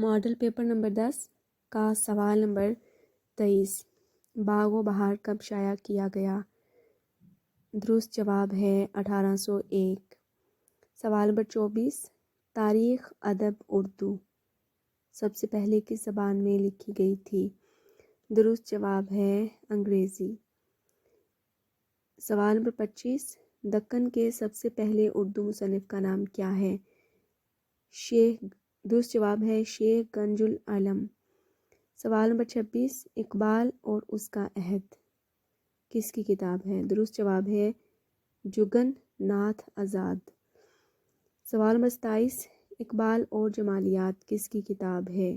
Model paper number 10 کا سوال number 23، باغ و بہار کب شائع کیا گیا؟ درست جواب ہے 1801۔ سوال نمبر 24، تاریخ ادب اردو سب سے پہلے کس زبان میں لکھی گئی تھی؟ درست جواب ہے انگریزی۔ سوال نمبر 25، دکن کے سب سے پہلے اردو مصنف کا نام کیا ہے؟ درست جواب ہے شیخ گنج العلم۔ سوال نمبر 26، اقبال اور اس کا عہد کس کی کتاب ہے؟ درست جواب ہے جگن ناتھ آزاد۔ سوال نمبر 27، اقبال اور جمالیات کس کی کتاب ہے؟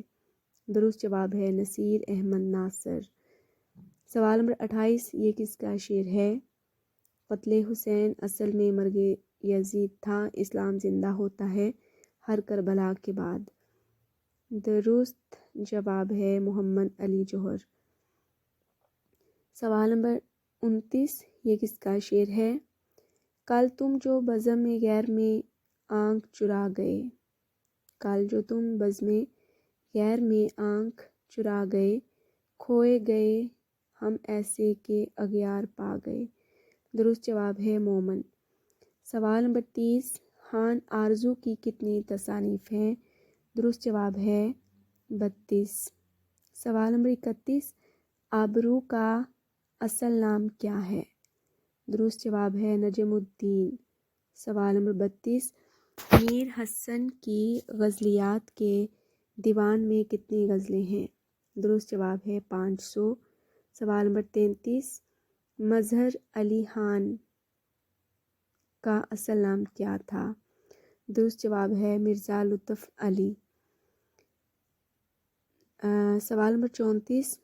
درست جواب ہے نصیر احمد ناصر۔ سوال نمبر 28، یہ کس کا شعر ہے؟ قتل حسین اصل میں مرگ یزید تھا، اسلام زندہ ہوتا ہے ہر کربلا کے بعد۔ درست جواب ہے محمد علی جوہر۔ سوال نمبر 29، یہ کس کا شعر ہے؟ کل تم جو بزم غیر میں آنکھ چرا گئے، کل جو تم بزم غیر میں آنکھ چرا گئے، کھوئے گئے ہم ایسے کہ اغیار پا گئے۔ درست جواب ہے مومن۔ سوال نمبر 30، خان آرزو کی کتنی تصانیف ہیں؟ درست جواب ہے 32۔ سوال نمبر 31، آبرو کا اصل نام کیا ہے؟ درست جواب ہے نجم الدین۔ سوال نمبر 32، میر حسن کی غزلیات کے دیوان میں کتنی غزلیں ہیں؟ درست جواب ہے 500۔ سوال نمبر 33، مظہر علی خان کا اصل نام کیا تھا؟ درست جواب ہے مرزا لطف علی۔ سوال نمبر 34،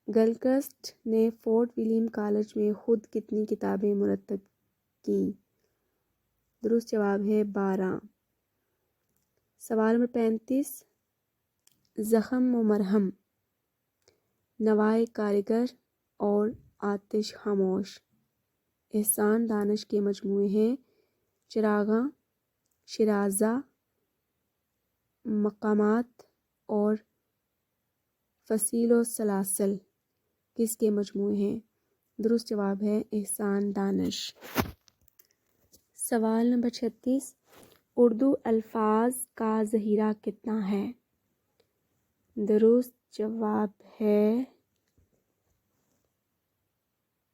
گلکرسٹ نے فورٹ ولیم کالج میں خود کتنی کتابیں مرتب کیں؟ درست جواب ہے 12۔ سوال نمبر 35، زخم و مرہم، نوائے کارگر اور آتش خاموش احسان دانش کے مجموعے ہیں۔ چراغاں، شیرازہ، مقامات اور فصیل و سلاسل کس کے مجموعے ہیں؟ درست جواب ہے احسان دانش۔ سوال نمبر 36، اردو الفاظ کا ذخیرہ کتنا ہے؟ درست جواب ہے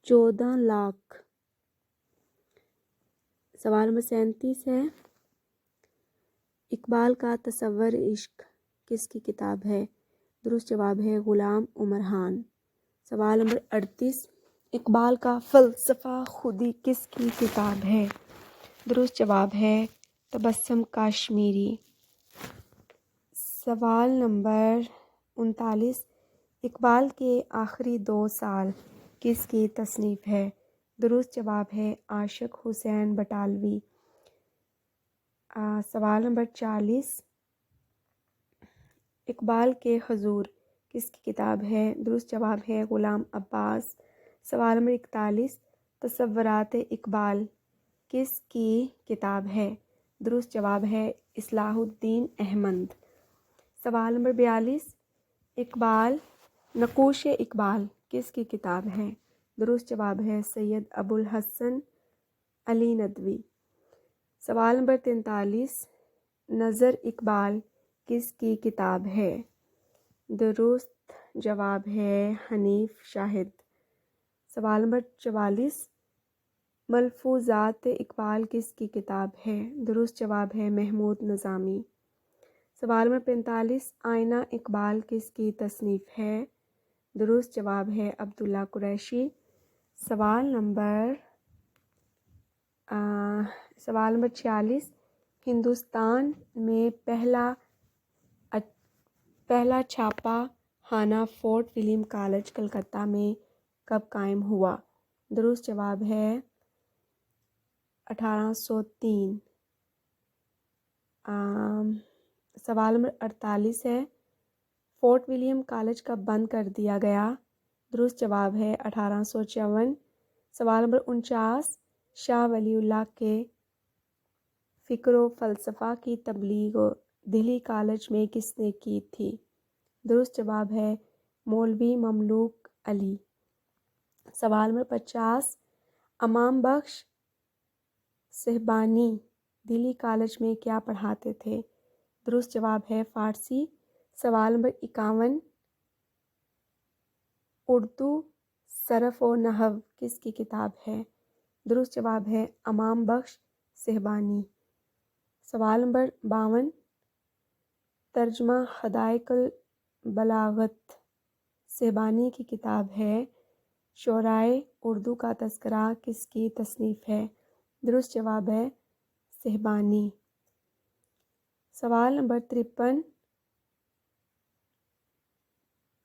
14 لاکھ۔ سوال نمبر 37 ہے، اقبال کا تصور عشق کس کی کتاب ہے؟ درست جواب ہے غلام عمر خان۔ سوال نمبر 38، اقبال کا فلسفہ خودی کس کی کتاب ہے؟ درست جواب ہے تبسم کاشمیری۔ سوال نمبر 39، اقبال کے آخری 2 سال کس کی تصنیف ہے؟ درست جواب ہے عاشق حسین بٹالوی۔ سوال نمبر 40، اقبال کے حضور کس کی کتاب ہے؟ درست جواب ہے غلام عباس۔ سوال نمبر 41، تصورات اقبال کس کی کتاب ہے؟ درست جواب ہے اصلاح الدین احمد۔ سوال نمبر 42، اقبال نقوش اقبال کس کی کتاب ہے؟ درست جواب ہے سید ابوالحسن علی ندوی۔ سوال نمبر 43، نظر اقبال کس کی کتاب ہے؟ درست جواب ہے حنیف شاہد۔ سوال نمبر 44، ملفوظات اقبال کس کی کتاب ہے؟ درست جواب ہے محمود نظامی۔ سوال نمبر 45، آئینہ اقبال کس کی تصنیف ہے؟ درست جواب ہے عبداللہ قریشی۔ سوال نمبر 46، ہندوستان میں پہلا چھاپا خانہ فورٹ ولیم کالج کلکتہ میں کب قائم ہوا؟ درست جواب ہے 1803۔ سوال نمبر 48 ہے، فورٹ ولیم کالج کب بند کر دیا گیا؟ درست جواب ہے 1854۔ سوال نمبر 49، شاہ ولی اللہ کے فکر و فلسفہ کی تبلیغ و دہلی کالج میں کس نے کی تھی؟ درست جواب ہے مولوی مملوک علی۔ سوال نمبر 50، امام بخش صہبانی دہلی کالج میں کیا پڑھاتے تھے؟ درست جواب ہے فارسی۔ سوال نمبر 51، اردو صرف و نحو کس کی کتاب ہے؟ درست جواب ہے امام بخش صہبانی۔ سوال نمبر 52، ترجمہ حدائق البلاغت صہبانی کی کتاب ہے۔ شعرائے اردو کا تذکرہ کس کی تصنیف ہے؟ درست جواب ہے صہبانی۔ سوال نمبر 53،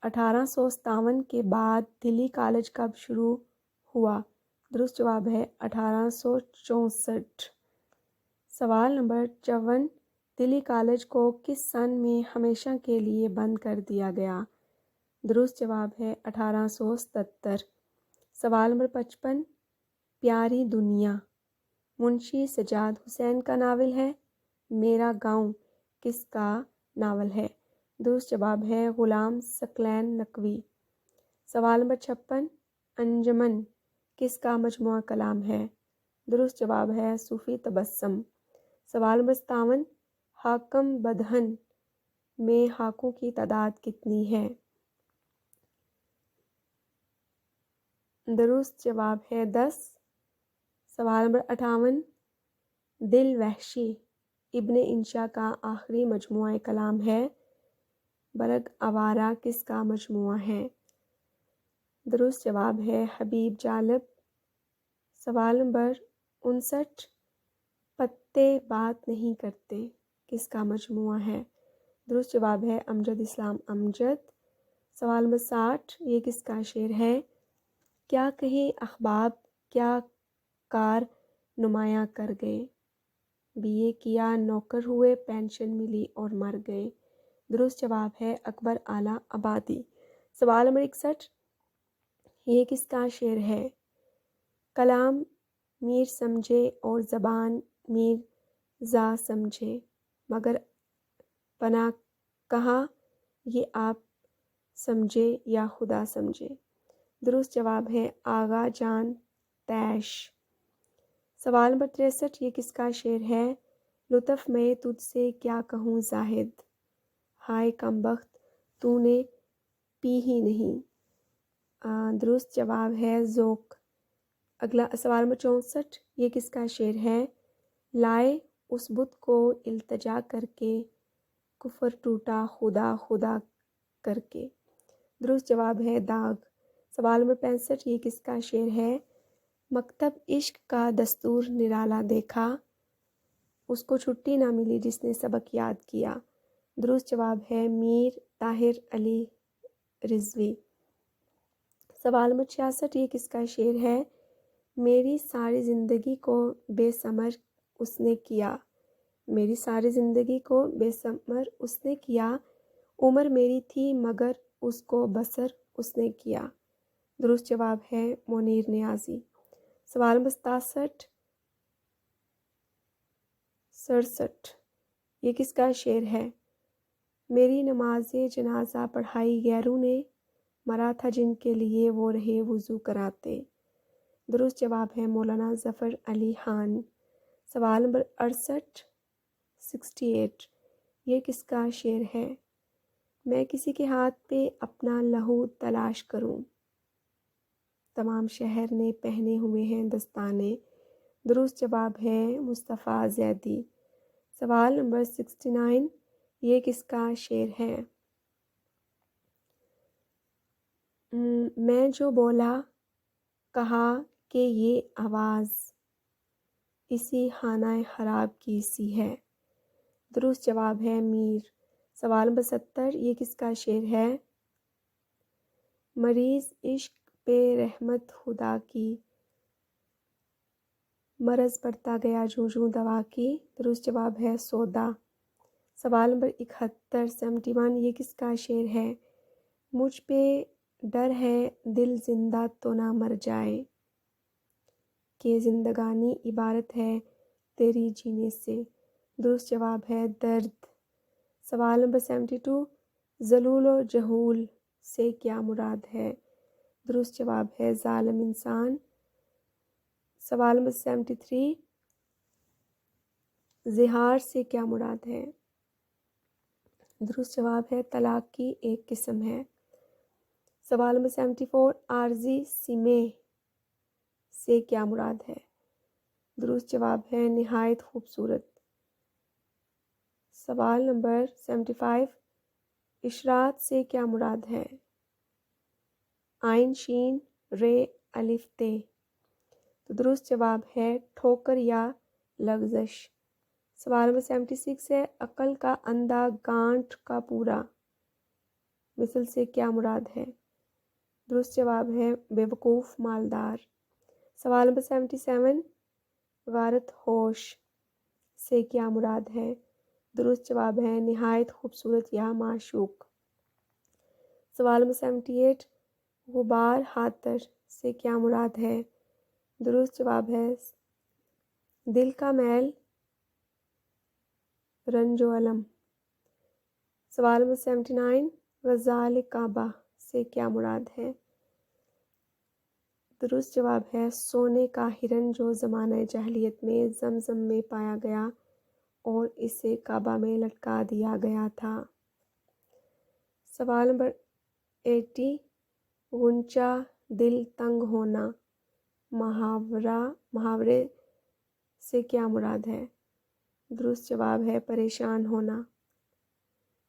1857 کے بعد دہلی کالج کب شروع ہوا؟ درست جواب ہے 1864۔ سوال نمبر 54، دہلی کالج کو کس سن میں ہمیشہ کے لیے بند کر دیا گیا؟ درست جواب ہے 1877۔ سوال نمبر 55، پیاری دنیا منشی سجاد حسین کا ناول ہے؟ میرا گاؤں کس کا ناول ہے؟ درست جواب ہے غلام ثقلین نقوی۔ سوال نمبر 56، انجمن کس کا مجموعہ کلام ہے؟ درست جواب ہے صوفی تبسم۔ سوال نمبر 57، حاکم بدہن میں حاکوں کی تعداد کتنی ہے؟ درست جواب ہے 10۔ سوال نمبر 58، دل وحشی ابن انشا کا آخری مجموعہ کلام ہے؟ برگ آوارہ کس کا مجموعہ ہے؟ درست جواب ہے حبیب جالب۔ سوال نمبر 59، پتے بات نہیں کرتے کس کا مجموعہ ہے؟ درست جواب ہے امجد اسلام امجد۔ سوال نمبر 60، یہ کس کا شعر ہے؟ کیا کہے احباب کیا کار نمایاں کر گئے، BA کیا نوکر ہوئے پینشن ملی اور مر گئے۔ درست جواب ہے اکبر اعلیٰ آبادی۔ سوال نمبر 61، یہ کس کا شعر ہے؟ کلام میر سمجھے اور زبان میر زا سمجھے، مگر پناہ کہاں یہ آپ سمجھے یا خدا سمجھے۔ درست جواب ہے آغا جان تیش۔ سوال نمبر 63، یہ کس کا شعر ہے؟ لطف میں تجھ سے کیا کہوں زاہد، ہائے کم بخت تو نے پی ہی نہیں۔ درست جواب ہے ذوق۔ اگلا سوال نمبر 64، یہ کس کا شعر ہے؟ لائے اس بت کو التجا کر کے، کفر ٹوٹا خدا خدا کر کے۔ درست جواب ہے داغ۔ سوال نمبر 65، یہ کس کا شعر ہے؟ مکتب عشق کا دستور نرالا دیکھا، اس کو چھٹی نہ ملی جس نے سبق یاد کیا۔ درست جواب ہے میر طاہر علی رضوی۔ سوال نمبر 66، یہ کس کا شعر ہے؟ میری ساری زندگی کو بے ثمر اس نے کیا، میری ساری زندگی کو بے ثمر اس نے کیا، عمر میری تھی مگر اس کو بسر اس نے کیا۔ درست جواب ہے منیر نیازی۔ سوال نمبر 67، یہ کس کا شعر ہے؟ میری نماز جنازہ پڑھائی غیروں نے، مرا تھا جن کے لیے وہ رہے وضو کراتے۔ درست جواب ہے مولانا ظفر علی خان۔ سوال نمبر 68، یہ کس کا شعر ہے؟ میں کسی کے ہاتھ پہ اپنا لہو تلاش کروں، تمام شہر نے پہنے ہوئے ہیں دستانے۔ درست جواب ہے مصطفیٰ زیدی۔ سوال نمبر 69، یہ کس کا شعر ہے؟ میں جو بولا کہا کہ یہ آواز اسی خانہ خراب کی سی ہے۔ درست جواب ہے میر۔ سوال نمبر 70، یہ کس کا شعر ہے؟ مریض عشق پہ رحمت خدا کی، مرض بڑھتا گیا جوں جوں دوا کی۔ درست جواب ہے سودا۔ سوال نمبر 71، یہ کس کا شعر ہے؟ مجھ پہ ڈر ہے دل زندہ تو نہ مر جائے، کہ زندگانی عبارت ہے تیری جینے سے۔ درست جواب ہے درد۔ سوال نمبر 72 ذلول و جہول سے کیا مراد ہے؟ درست جواب ہے ظالم انسان۔ سوال نمبر 73 زہار سے کیا مراد ہے؟ درست جواب ہے طلاق کی ایک قسم ہے۔ سوال نمبر 74 عارضی سمے سے کیا مراد ہے؟ درست جواب ہے نہایت خوبصورت۔ سوال نمبر 75 اشراط سے کیا مراد ہے؟ عین شین رے الف تے۔ تو درست جواب ہے ٹھوکر یا لغزش۔ سوال نمبر 76 ہے عقل کا اندھا گانٹھ کا پورا مثل سے کیا مراد ہے؟ درست جواب ہے بیوقوف مالدار۔ سوال نمبر 77 غارت ہوش سے کیا مراد ہے؟ درست جواب ہے نہایت خوبصورت یا معشوق۔ سوال نمبر 78 غبار خاطر سے کیا مراد ہے؟ درست جواب ہے دل کا میل رنج و الم۔ سوال نمبر 79 غزال کعبہ سے کیا مراد ہے؟ درست جواب ہے سونے کا ہرن جو زمانہ جاہلیت میں زمزم میں پایا گیا اور اسے کعبہ میں لٹکا دیا گیا تھا۔ سوال نمبر 80 غنچہ دل تنگ ہونا محاورے سے کیا مراد ہے؟ درست جواب ہے پریشان ہونا۔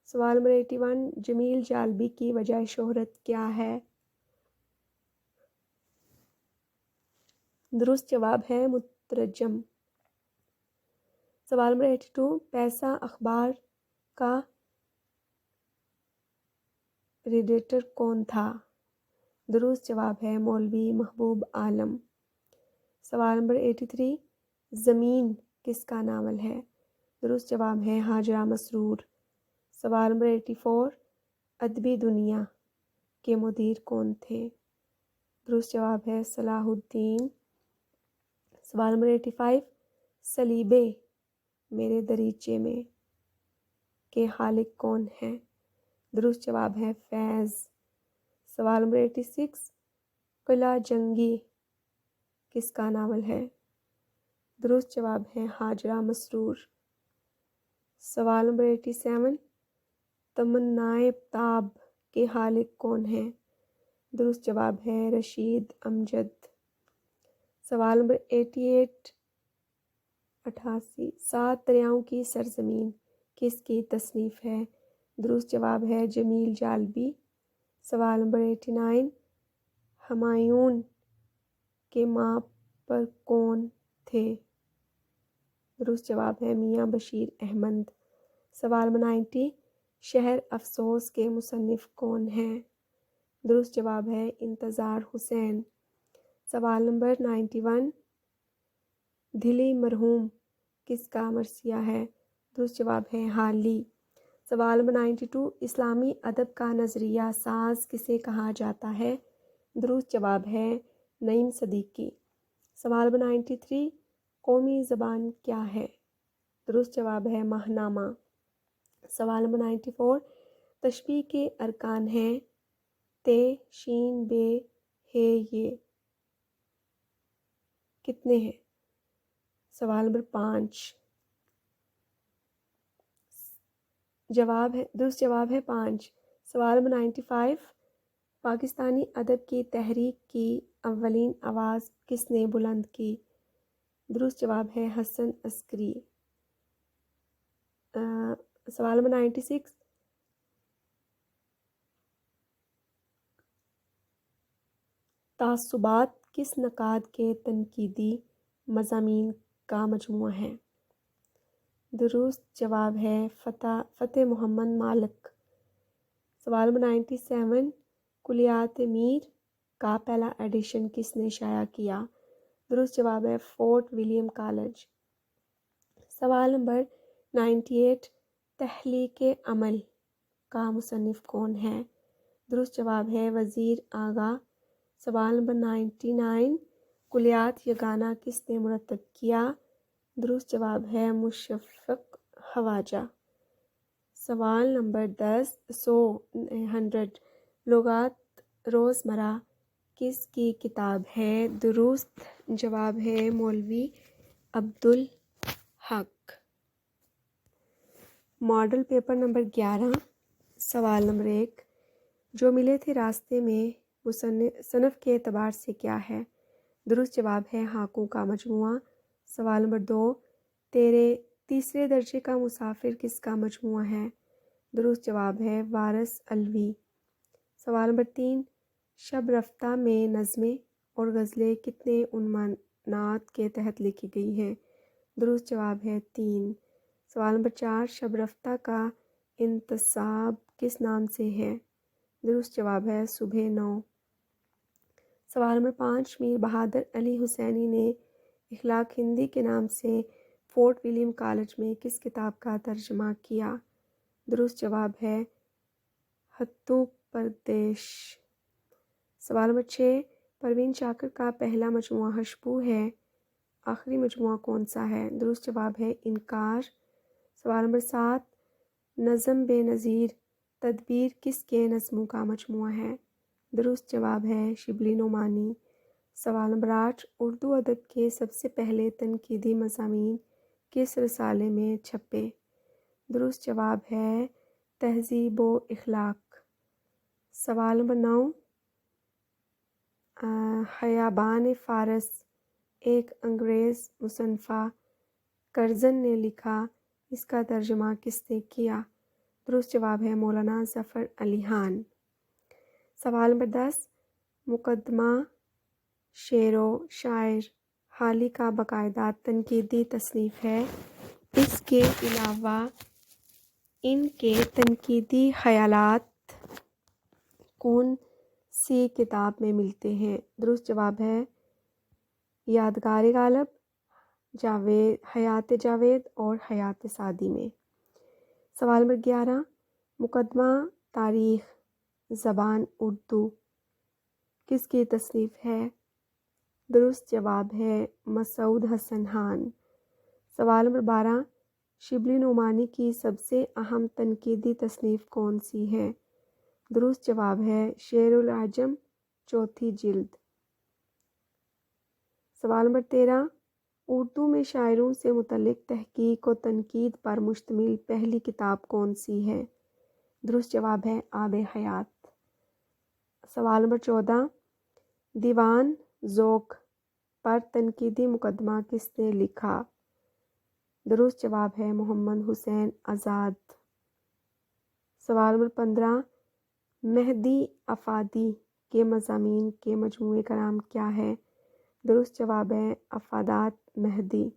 سوال نمبر 81 جمیل جالبی کی وجہ شہرت کیا ہے؟ درست جواب ہے مترجم۔ سوال نمبر 82 پیسہ اخبار کا ریڈیٹر کون تھا؟ درست جواب ہے مولوی محبوب عالم۔ سوال نمبر 83 زمین کس کا ناول ہے؟ درست جواب ہے ہاجرہ مسرور۔ سوال نمبر 84 ادبی دنیا کے مدیر کون تھے؟ درست جواب ہے صلاح الدین۔ سوال نمبر 85 صلیبے میرے دریچے میں کے خالق کون ہیں؟ درست جواب ہے فیض۔ سوال نمبر 86 قلعہ جنگی کس کا ناول ہے؟ درست جواب ہے ہاجرہ مسرور۔ سوال نمبر 87 تمنائے تاب کے خالق کون ہیں؟ درست جواب ہے رشید امجد۔ سوال نمبر 88 سات دریاؤں کی سرزمین کس کی تصنیف ہے؟ درست جواب ہے جمیل جالبی۔ سوال نمبر 89 ہمایوں کے ماں پر کون تھے؟ درست جواب ہے میاں بشیر احمد۔ سوال نمبر 90 شہر افسوس کے مصنف کون ہیں؟ درست جواب ہے انتظار حسین۔ سوال نمبر 91 دھلی مرحوم کس کا مرثیہ ہے؟ درست جواب ہے حالی۔ سوال نمبر 92 اسلامی ادب کا نظریہ ساز کسے کہا جاتا ہے؟ درست جواب ہے نعیم صدیقی۔ سوال نمبر 93 قومی زبان کیا ہے؟ درست جواب ہے ماہنامہ۔ سوال نمبر 94 تشبیہ کے ارکان ہیں تے شین بے ہے یہ کتنے ہیں؟ سوال نمبر 5 درست جواب ہے 5۔ سوال نمبر 95 پاکستانی ادب کی تحریک کی اولین آواز کس نے بلند کی؟ درست جواب ہے حسن عسکری۔ سوال نمبر 96 تعصبات کس نقاد کے تنقیدی مضامین کا مجموعہ ہے؟ درست جواب ہے فتح محمد مالک۔ سوال نمبر 97 کلیات میر کا پہلا ایڈیشن کس نے شائع کیا؟ درست جواب ہے فورٹ ولیم کالج۔ سوال نمبر 98 تحلیق عمل کا مصنف کون ہے؟ درست جواب ہے وزیر آغا۔ سوال نمبر 99 کلیات یگانہ کس نے مرتب کیا؟ درست جواب ہے مشفق خواجہ۔ سوال نمبر 100 لغات روزمرہ کس کی کتاب ہے؟ درست جواب ہے مولوی عبدالحق۔ ماڈل پیپر نمبر 11 سوال نمبر 1 جو ملے تھے راستے میں صنف کے اعتبار سے کیا ہے؟ درست جواب ہے ہاکوں کا مجموعہ۔ سوال نمبر 2 تیرے تیسرے درجے کا مسافر کس کا مجموعہ ہے؟ درست جواب ہے وارث علوی۔ سوال نمبر 3 شب رفتہ میں نظمیں اور غزلیں کتنے عنوانات کے تحت لکھی گئی ہیں؟ درست جواب ہے 3۔ سوال نمبر 4 شب رفتہ کا انتصاب کس نام سے ہے؟ درست جواب ہے صبح نو۔ سوال نمبر 5 میر بہادر علی حسینی نے اخلاق ہندی کے نام سے فورٹ ولیم کالج میں کس کتاب کا ترجمہ کیا؟ درست جواب ہے ہتھو پردیش۔ سوال نمبر 6 پروین شاکر کا پہلا مجموعہ حشبو ہے، آخری مجموعہ کون سا ہے؟ درست جواب ہے انکار۔ سوال نمبر 7 نظم بے نظیر تدبیر کس کے نظموں کا مجموعہ ہے؟ درست جواب ہے شبلی نعمانی۔ سوال نمبر 8 اردو ادب کے سب سے پہلے تنقیدی مضامین کس رسالے میں چھپے؟ درست جواب ہے تہذیب و اخلاق۔ سوال نمبر 9 خیابان فارس ایک انگریز مصنفہ کرزن نے لکھا، اس کا ترجمہ کس نے کیا؟ درست جواب ہے مولانا ظفر علی خان۔ سوال نمبر 10 مقدمہ شعر و شاعر حالی کا باقاعدہ تنقیدی تصنیف ہے، اس کے علاوہ ان کے تنقیدی خیالات کون سی کتاب میں ملتے ہیں؟ درست جواب ہے یادگار غالب، حیات جاوید اور حیات سعدی میں۔ سوال نمبر 11 مقدمہ تاریخ زبان اردو کس کی تصنیف ہے؟ درست جواب ہے مسعود حسن خان۔ سوال نمبر 12 شبلی نعمانی کی سب سے اہم تنقیدی تصنیف کون سی ہے؟ درست جواب ہے شعر العجم چوتھی جلد۔ سوال نمبر 13 اردو میں شاعروں سے متعلق تحقیق و تنقید پر مشتمل پہلی کتاب کون سی ہے؟ درست جواب ہے آب حیات۔ سوال نمبر 14 دیوان ذوق پر تنقیدی مقدمہ کس نے لکھا؟ درست جواب ہے محمد حسین آزاد۔ سوال نمبر 15 مہدی افادی کے مضامین کے مجموعے کا نام کیا ہے؟ درست جواب ہے افادات مہدی۔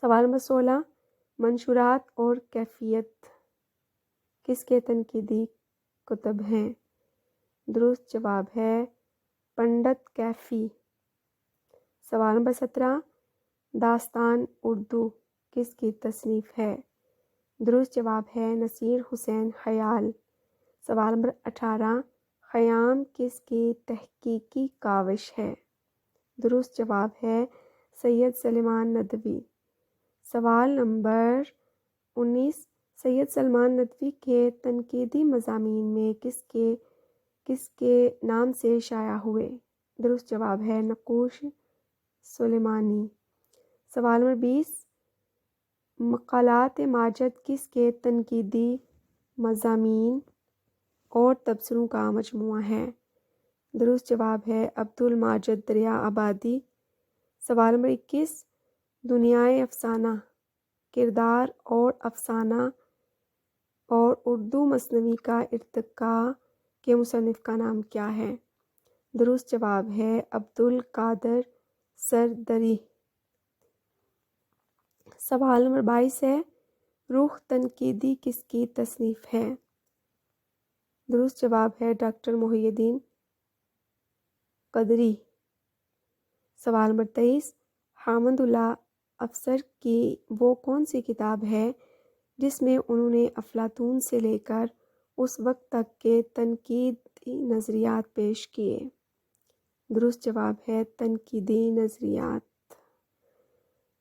سوال نمبر 16 منشورات اور کیفیت کس کے تنقیدی کتب ہیں؟ درست جواب ہے پنڈت کیفی۔ سوال نمبر 17 داستان اردو کس کی تصنیف ہے؟ درست جواب ہے نصیر حسین خیال۔ سوال نمبر 18 خیام کس کی تحقیقی کاوش ہے؟ درست جواب ہے سید سلیمان ندوی۔ سوال نمبر 19 سید سلیمان ندوی کے تنقیدی مضامین میں کس کے نام سے شائع ہوئے؟ درست جواب ہے نقوش سلیمانی۔ سوال نمبر 20 مقالات ماجد کس کے تنقیدی مضامین اور تبصروں کا مجموعہ ہے؟ درست جواب ہے عبد الماجد دریا آبادی۔ سوال نمبر 21 دنیائے افسانہ کردار اور افسانہ اور اردو مثنوی کا ارتقاء کے مصنف کا نام کیا ہے؟ درست جواب ہے عبدالقادر سردری۔ سوال نمبر 22 ہے روح تنقیدی کس کی تصنیف ہے؟ درست جواب ہے ڈاکٹر محی الدین قدری۔ سوال نمبر 23 حامد اللہ افسر کی وہ کون سی کتاب ہے جس میں انہوں نے افلاطون سے لے کر اس وقت تک کے تنقیدی نظریات پیش کیے؟ درست جواب ہے تنقیدی نظریات۔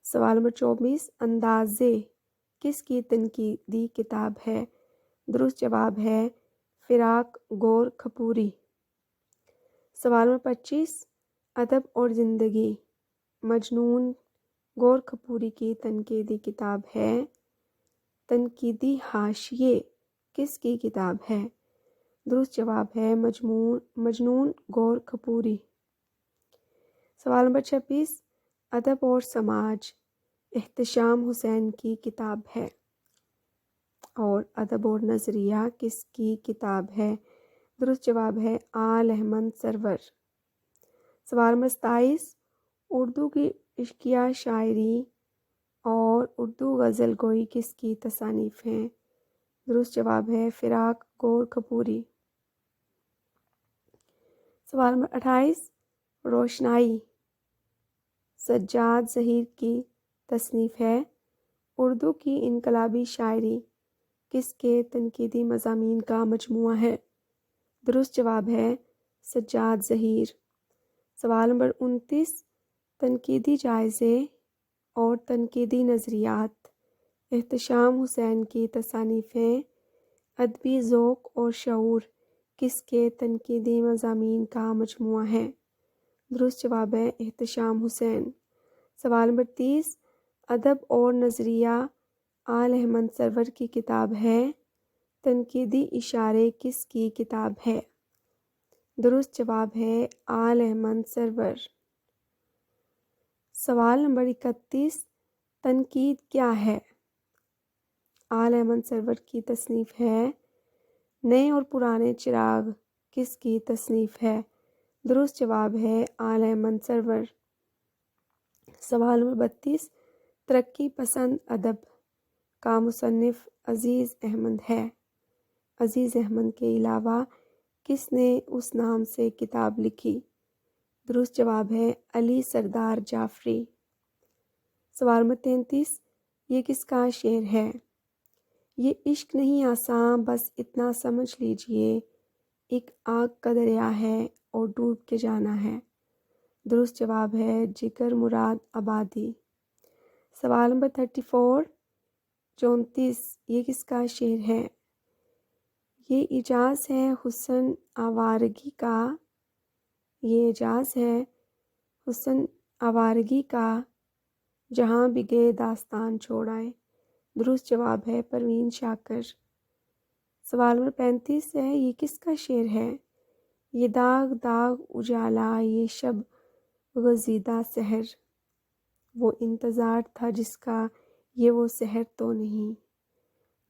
سوال نمبر 24 اندازے کس کی تنقیدی کتاب ہے؟ درست جواب ہے فراق گور کھپوری۔ سوال نمبر 25، ادب اور زندگی مجنون گور کھپوری کی تنقیدی کتاب ہے۔ تنقیدی حاشیے کس کی کتاب ہے؟ درست جواب ہے مجنون گور کھپوری۔ سوال نمبر 26، ادب اور سماج احتشام حسین کی کتاب ہے، اور ادب اور نظریہ کس کی کتاب ہے؟ درست جواب ہے آل احمد سرور۔ سوال نمبر 27، اردو کی عشقیہ شاعری اور اردو غزل گوئی کس کی تصانیف ہیں؟ درست جواب ہے فراق گور کھپوری۔ سوال نمبر 28، روشنائی سجاد ظہیر کی تصنیف ہے۔ اردو کی انقلابی شاعری کس کے تنقیدی مضامین کا مجموعہ ہے؟ درست جواب ہے سجاد ظہیر۔ سوال نمبر 29، تنقیدی جائزے اور تنقیدی نظریات احتشام حسین کی تصانیف ہیں۔ ادبی ذوق اور شعور کس کے تنقیدی مضامین کا مجموعہ ہے؟ درست جواب ہے احتشام حسین۔ سوال نمبر 30، ادب اور نظریہ آل احمد سرور کی کتاب ہے۔ تنقیدی اشارے کس کی کتاب ہے؟ درست جواب ہے آل احمد سرور۔ سوال نمبر 31، تنقید کیا ہے؟ آل احمد سرور کی تصنیف ہے۔ نئے اور پرانے چراغ کس کی تصنیف ہے؟ درست جواب ہے آل احمد سرور۔ سوال نمبر 32، ترقی پسند ادب کا مصنف عزیز احمد ہے۔ عزیز احمد کے علاوہ کس نے اس نام سے کتاب لکھی؟ درست جواب ہے علی سردار جعفری۔ سوال نمبر 33، یہ کس کا شعر ہے؟ یہ عشق نہیں آساں بس اتنا سمجھ لیجئے، ایک آگ کا دریا ہے اور ڈوب کے جانا ہے۔ درست جواب ہے جگر مراد آبادی۔ سوال نمبر 34 یہ کس کا شعر ہے؟ یہ اعجاز ہے حسن آوارگی کا، یہ اعجاز ہے حسن آوارگی کا، جہاں بھی گئے داستان چھوڑ آئے۔ درست جواب ہے پروین شاکر۔ سوال نمبر 35 ہے یہ کس کا شعر ہے؟ یہ داغ داغ اجالا یہ شب غزیدہ سحر، وہ انتظار تھا جس کا یہ وہ سحر تو نہیں۔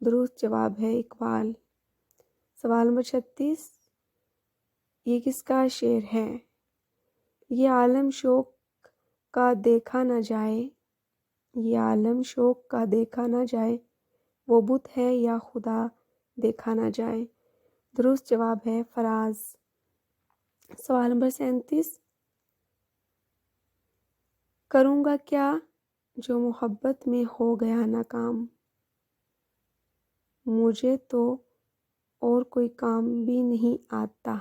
درست جواب ہے اقبال۔ سوال نمبر 36 یہ کس کا شعر ہے؟ یہ عالم شوق کا دیکھا نہ جائے، یہ عالم شوق کا دیکھا نہ جائے، وہ بت ہے یا خدا دیکھا نہ جائے۔ درست جواب ہے فراز۔ سوال نمبر 37، کروں گا کیا جو محبت میں ہو گیا ناکام، مجھے تو اور کوئی کام بھی نہیں آتا۔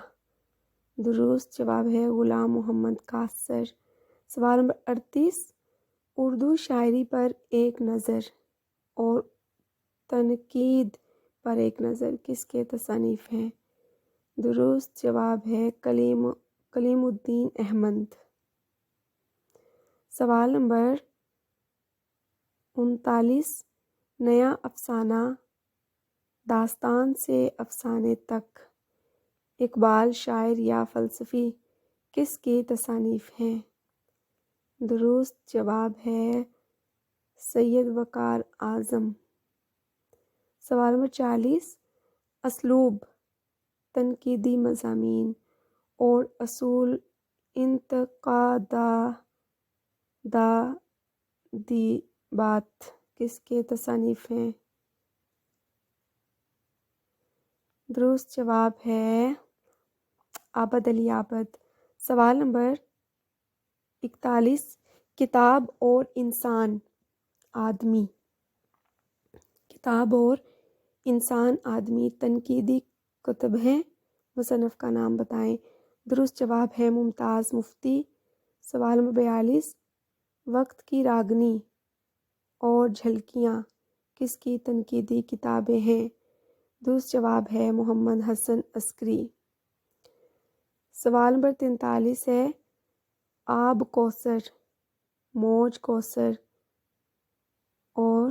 درست جواب ہے غلام محمد قاصر۔ سوال نمبر 38، اردو شاعری پر ایک نظر اور تنقید پر ایک نظر کس کے تصانیف ہیں؟ درست جواب ہے کلیم الدین احمد۔ سوال نمبر 39، نیا افسانہ داستان سے افسانے تک اقبال شاعر یا فلسفی کس کی تصانیف ہیں؟ درست جواب ہے سید وقار اعظم۔ سوال نمبر 40، اسلوب تنقیدی مضامین اور اصول انتقادی بات کس کے تصانیف ہیں؟ درست جواب ہے عابد علی عابد۔ سوال نمبر 41، کتاب اور انسان آدمی، کتاب اور انسان آدمی تنقیدی کتب ہیں، مصنف کا نام بتائیں۔ درست جواب ہے ممتاز مفتی۔ سوال نمبر 42، وقت کی راگنی اور جھلکیاں کس کی تنقیدی کتابیں ہیں؟ درست جواب ہے محمد حسن عسکری۔ سوال نمبر 43 ہے آب کوثر، موج کوثر اور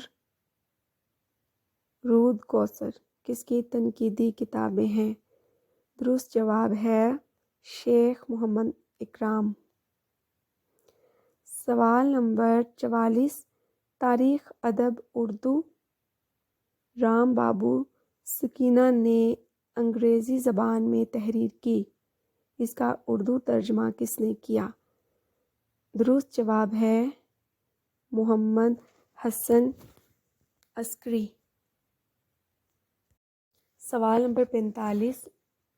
رود کوثر کس کی تنقیدی کتابیں ہیں؟ درست جواب ہے شیخ محمد اکرام۔ سوال نمبر 44 تاریخ ادب اردو، رام بابو سکینہ نے انگریزی زبان میں تحریر کی، اس کا اردو ترجمہ کس نے کیا؟ درست جواب ہے محمد حسن عسکری۔ سوال نمبر 45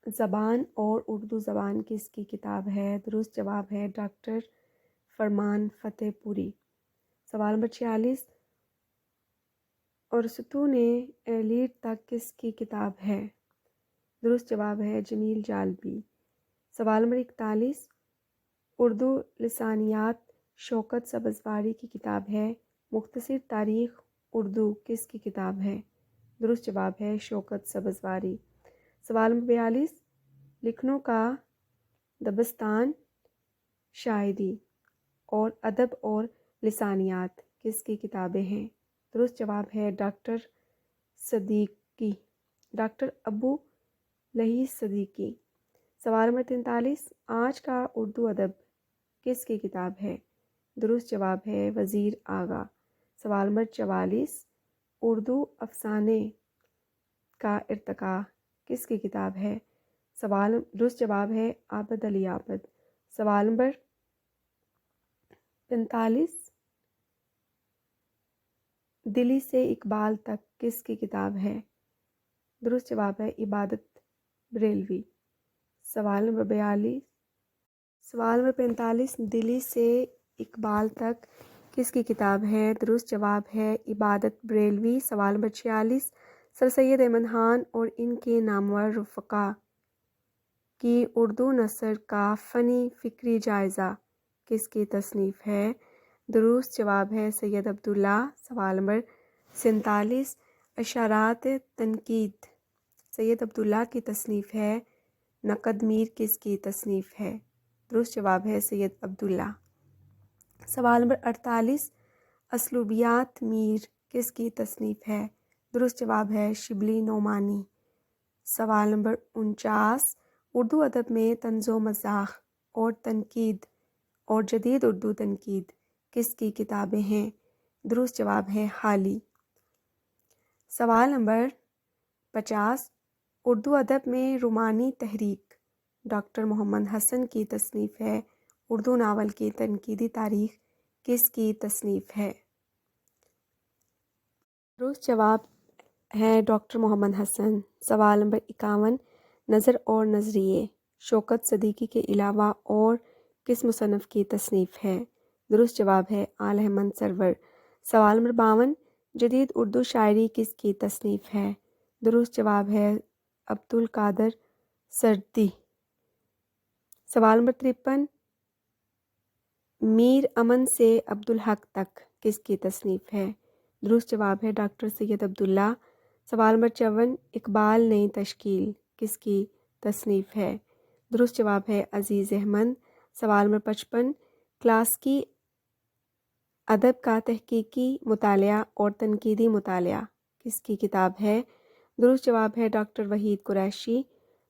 زبان اور اردو زبان کس کی کتاب ہے؟ درست جواب ہے ڈاکٹر فرمان فتح پوری۔ سوال نمبر 46 ارسطو نے ایلیٹ تک کس کی کتاب ہے؟ درست جواب ہے جمیل جالبی۔ سوال نمبر 41 اردو لسانیات شوکت سبزواری کی کتاب ہے، مختصر تاریخ اردو کس کی کتاب ہے؟ درست جواب ہے شوکت سبزواری۔ سوال نمبر 42 لکھنؤ کا دبستان شاعری اور ادب اور لسانیات کس کی کتابیں ہیں؟ درست جواب ہے ڈاکٹر صدیقی، ڈاکٹر ابو لہی صدیقی۔ سوال نمبر 43 آج کا اردو ادب کس کی کتاب ہے؟ درست جواب ہے وزیر آغا۔ سوال نمبر 44 اردو افسانے کا ارتقاء کس کی کتاب ہے؟ درست جواب ہے عابد علی عابد۔ سوال نمبر 45 دلی سے اقبال تک کس کی کتاب ہے؟ درست جواب ہے عبادت بریلوی۔ سوال نمبر 45 دلی سے اقبال تک کس کی کتاب ہے؟ درست جواب ہے عبادت بریلوی۔ سوال نمبر 46 سر سید احمد خان اور ان کے نامور رفقا کی اردو نثر کا فنی فکری جائزہ کس کی تصنیف ہے؟ درست جواب ہے سید عبداللہ۔ سوال نمبر 47 اشارات تنقید سید عبداللہ کی تصنیف ہے، نقد میر کس کی تصنیف ہے؟ درست جواب ہے سید عبداللہ۔ سوال نمبر 48 اسلوبیات میر کس کی تصنیف ہے؟ درست جواب ہے شبلی نعمانی۔ سوال نمبر 49 اردو ادب میں طنز و مزاح اور تنقید اور جدید اردو تنقید کس کی کتابیں ہیں؟ درست جواب ہے حالی۔ سوال نمبر 50 اردو ادب میں رومانی تحریک ڈاکٹر محمد حسن کی تصنیف ہے، اردو ناول کی تنقیدی تاریخ کس کی تصنیف ہے؟ درست جواب ہے ڈاکٹر محمد حسن۔ سوال نمبر 51 نظر اور نظریے شوکت صدیقی کے علاوہ اور کس مصنف کی تصنیف ہے؟ درست جواب ہے آل احمد سرور۔ سوال نمبر 52 جدید اردو شاعری کس کی تصنیف ہے؟ درست جواب ہے عبدالقادر سردی۔ سوال نمبر 53 میر امن سے عبدالحق تک کس کی تصنیف ہے؟ درست جواب ہے ڈاکٹر سید عبداللہ۔ سوال نمبر 54 اقبال نئی تشکیل کس کی تصنیف ہے؟ درست جواب ہے عزیز احمد۔ سوال نمبر 55 کلاسیکی ادب کا تحقیقی مطالعہ اور تنقیدی مطالعہ کس کی کتاب ہے؟ درست جواب ہے ڈاکٹر وحید قریشی۔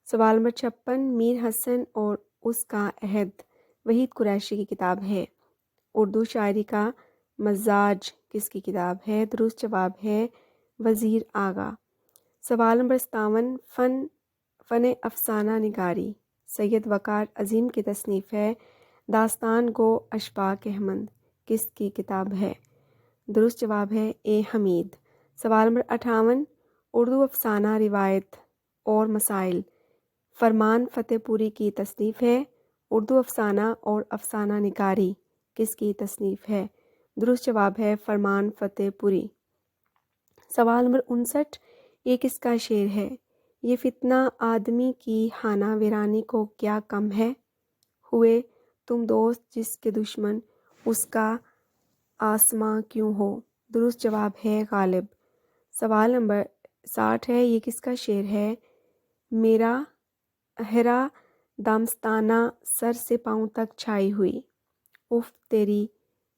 سوال نمبر 56 میر حسن اور اس کا عہد وحید قریشی کی کتاب ہے۔ اردو شاعری کا مزاج کس کی کتاب ہے؟ درست جواب ہے وزیر آغا۔ سوال نمبر 57 فن افسانہ نگاری سید وقار عظیم کی تصنیف ہے، داستان گو اشفاق احمد کس کی کتاب ہے؟ درست جواب ہے اے حمید۔ سوال نمبر 58 اردو افسانہ روایت اور مسائل فرمان فتح پوری کی تصنیف ہے، اردو افسانہ اور افسانہ نگاری کس کی تصنیف ہے؟ درست جواب ہے فرمان فتح پوری۔ سوال نمبر 59 یہ کس کا شعر ہے؟ یہ فتنہ آدمی کی خانہ ویرانی کو کیا کم ہے، ہوئے تم دوست جس کے دشمن اس کا آسماں کیوں ہو؟ درست جواب ہے غالب۔ سوال نمبر 60 ہے، یہ کس کا شعر ہے؟ میرا ہرا دامستانہ سر سے پاؤں تک چھائی ہوئی، اف تیری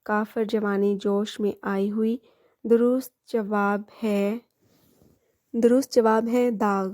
کافر جوانی جوش میں آئی ہوئی۔ درست جواب ہے داغ۔